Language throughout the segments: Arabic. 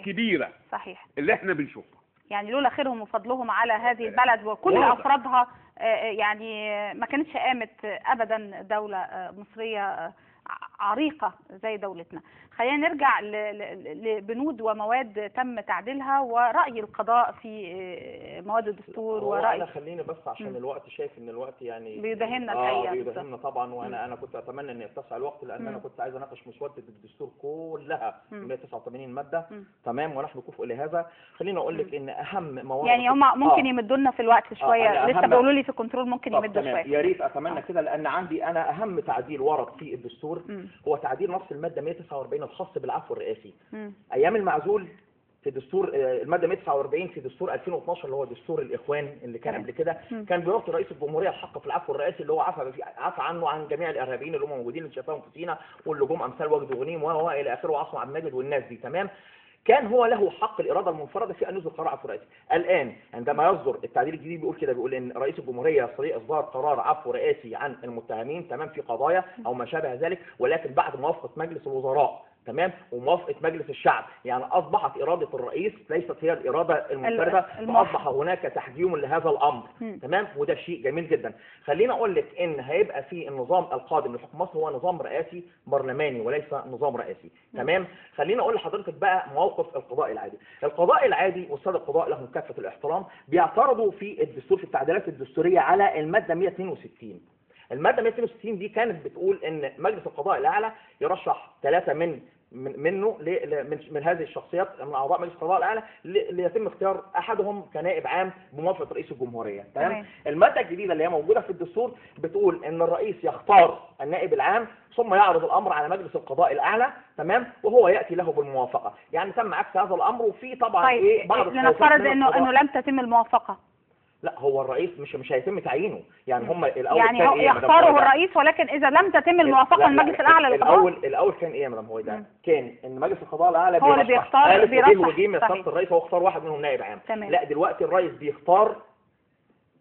كبيره صحيح اللي احنا بنشوفها. يعني لولا خيرهم وفضلهم على هذه البلد وكل افرادها يعني ما كانتش قامت ابدا دوله مصريه عريقه زي دولتنا. خلينا نرجع لبنود ومواد تم تعديلها ورأي القضاء في مواد الدستور ورأي. انا خليني بس عشان الوقت، شايف ان الوقت يعني بيدهمنا الحقيقه. بيدهمنا طبعا، وانا كنت اتمنى ان يتسع الوقت، لان انا كنت عايز اناقش مسوده الدستور كلها 189 ماده. تمام، ونحن كفء لهذا. خليني اقول لك ان اهم مواد يعني هم ممكن يمدوا لنا في الوقت شويه. لسه بيقولوا لي في الكنترول ممكن يمدوا شويه. يا ريت اتمنى كده، لان عندي انا اهم تعديل ورد في الدستور هو تعديل نص الماده 149 الخاص بالعفو الرئاسي. ايام المعزول في دستور الماده 149 في دستور 2012 اللي هو دستور الاخوان اللي كان قبل كده، كان بيعطي رئيس الجمهوريه الحق في العفو الرئاسي اللي هو عفى عنه عن جميع الارهابيين اللي هم موجودين اللي شايفاهم في سينا واللي جم امثال وجد غنيم والى اخره وعصام عبد المجيد والناس دي. تمام، كان هو له حق الاراده المنفرده في ان يصدر قرار عفو رئاسي. الان عندما يصدر التعديل الجديد بيقول كده، بيقول ان رئيس الجمهوريه يستطيع اصدار قرار عفو رئاسي عن المتهمين تمام في قضايا او ما شابه ذلك، ولكن بعد موافقه مجلس الوزراء. تمام، وموافقه مجلس الشعب. يعني اصبحت اراده الرئيس ليست هي الاراده المنفرده، فاصبح هناك تحجيم لهذا الامر. تمام، وده شيء جميل جدا. خليني اقول لك ان هيبقى في النظام القادم لحكم مصر هو نظام رئاسي برلماني وليس نظام رئاسي. تمام، خليني اقول لحضرتك بقى موقف القضاء العادي. القضاء العادي والساده القضاء لهم كافه الاحترام بيعترضوا في الدستور في التعديلات الدستوريه على الماده 162. الماده 162 دي كانت بتقول ان مجلس القضاء الاعلى يرشح 3 منه من هذه الشخصيات من اعضاء مجلس القضاء الاعلى ليتم اختيار احدهم كنائب عام بموافقه رئيس الجمهوريه. تمام، الماده الجديده اللي هي موجوده في الدستور بتقول ان الرئيس يختار النائب العام ثم يعرض الامر على مجلس القضاء الاعلى. تمام، وهو ياتي له بالموافقه. يعني تم عكس هذا الامر، وفي طبعا طيب بعض لنفترض انه لم تتم الموافقه. لا، هو الرئيس مش هيتم تعيينه. يعني هم الاول يعني كان ايه يختاره الرئيس، ولكن اذا لم تتم الموافقه من المجلس الاعلى للقضاء. الاول كان ايه يا مدام هويدا؟ كان ان مجلس القضاء الاعلى هو اللي بيختار وجيم يختار الرئيس، هو اختار واحد منهم نائب عام. لا، دلوقتي الرئيس بيختار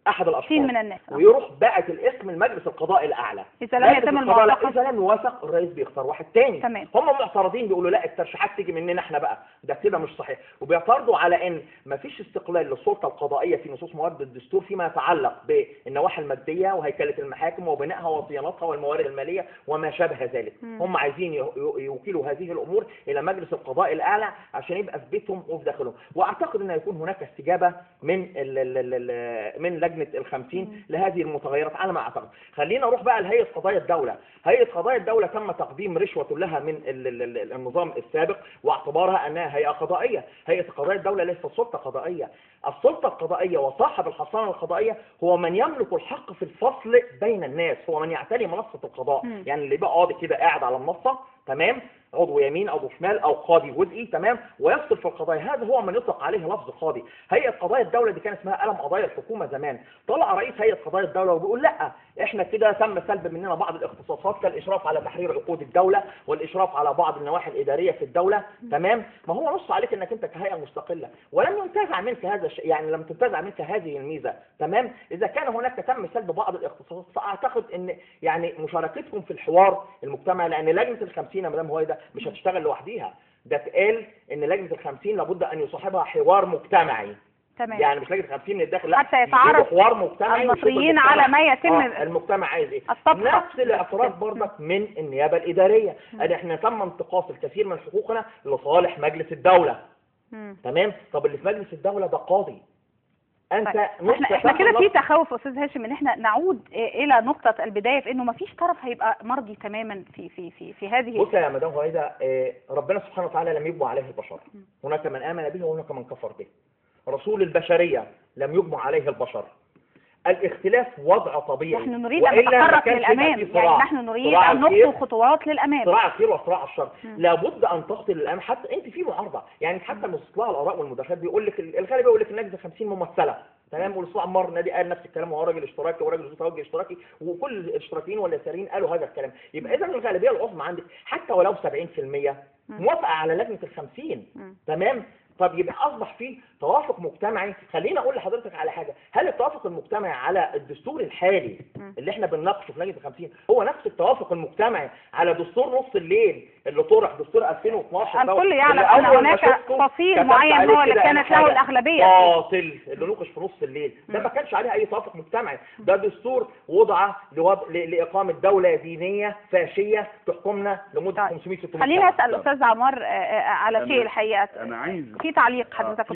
احد الاشخاص من الناس ويروح باعت الاسم لمجلس القضاء الاعلى. اذا لم يتم الموافقه، اذا لم يوافق الرئيس بيختار واحد تاني. تمام. هم معترضين بيقولوا لا، الترشيحات تيجي مننا احنا بقى، ده كده مش صحيح. وبيعترضوا على ان مفيش استقلال للسلطه القضائيه في نصوص مواد الدستور فيما يتعلق بالنواحي الماديه وهيكله المحاكم وبنائها وصيانتها والموارد الماليه وما شابه ذلك. هم عايزين يوكلوا هذه الامور الى مجلس القضاء الاعلى عشان يبقى في بيتهم وفي داخلهم. واعتقد ان هيكون هناك استجابه من لجنه ال50 لهذه المتغيرات على ما اعتقد. خلينا نروح بقى لهيئه قضايا الدوله. هيئه قضايا الدوله تم تقديم رشوه لها من النظام السابق واعتبارها انها هيئه قضائيه. هيئه قضايا الدوله ليست سلطه قضائيه. السلطه القضائيه وصاحب الحصانه القضائيه هو من يملك الحق في الفصل بين الناس، هو من يعتني منصه القضاء. يعني اللي بقى قاضي كده قاعد على المنصه، تمام، عضو يمين عضو شمال او قاضي جزئي، تمام، ويفصل في القضايا، هذا هو من يطلق عليه لفظ قاضي. هيئه قضايا الدوله دي كان اسمها قلم قضايا الحكومه زمان. طلع رئيس هيئه قضايا الدوله وبيقول لا، احنا كده تم سلب مننا بعض الاختصاصات كالاشراف على تحرير عقود الدوله والاشراف على بعض النواحي الاداريه في الدوله. تمام، ما هو نص عليك انك انت كهيئه مستقله ولم ينتزع منك هذا الشيء، يعني لم تنتزع منك هذه الميزه. تمام، اذا كان هناك تم سلب بعض الاختصاصات فاعتقد ان يعني مشاركتكم في الحوار المجتمعي، لان لجنه ال50 يا مدام هويدا مش هتشتغل لوحديها، ده اتقال ان لجنه ال50 لابد ان يصاحبها حوار مجتمعي. تمام. يعني مش لجنه 50 من الداخل، لا، حتى يتعرف حوار مجتمعي المصريين على ما يتم المجتمع عايز ايه. الصفحة. نفس الاعتراض برضك من النيابه الاداريه، ان احنا تم انتقاص الكثير من حقوقنا لصالح مجلس الدوله. تمام، طب اللي في مجلس الدوله ده قاضي. انت احنا كده في تخوف استاذ هاشم ان احنا نعود الى نقطه البدايه في انه ما فيش طرف هيبقى مرضي تماما في هذه. بص يا مدام هويدا، ربنا سبحانه وتعالى لم يجمع عليه البشر، هناك من امن به وهناك من كفر به. رسول البشريه لم يجمع عليه البشر. الاختلاف وضع طبيعي. نحن نريد ان نتحرك للامام، يعني نحن نريد ان نخطو خطوات للامام. صراع الخير وصراع الشر، لابد ان تخطي للامام. حتى انت في معارضه، يعني حتى من استطلاع الاراء والمداخلات بيقول لك الغالب يقول لك اللجنه 50 ممثله. تمام، والاستاذ عمار النادي قال نفس الكلام، وهو راجل اشتراكي وراجل ذو توجه اشتراكي، وكل الاشتراكيين واليساريين قالوا هذا الكلام. يبقى اذا الغالبيه العظمى عندك حتى ولو 70% موافقه على لجنه ال50. تمام، طب يبقى اصبح فيه توافق مجتمعي. خليني اقول لحضرتك على حاجه، هل التوافق المجتمعي على الدستور الحالي اللي احنا بنناقشه في لجنه ال50 هو نفس التوافق المجتمعي على دستور نص الليل اللي طرح دستور 2012؟ الكل يعلم ان هناك فصيل معين هو اللي كانت له الاغلبيه باطل اللي نوقش في نص الليل ده ما كانش عليه اي توافق مجتمعي. ده دستور وضع لاقامه دوله دينيه فاشيه تحكمنا لمده 500 600 سنه. خليني اسال استاذ عمار على شيء الحقيقه انا عايز في تعليق حضرتك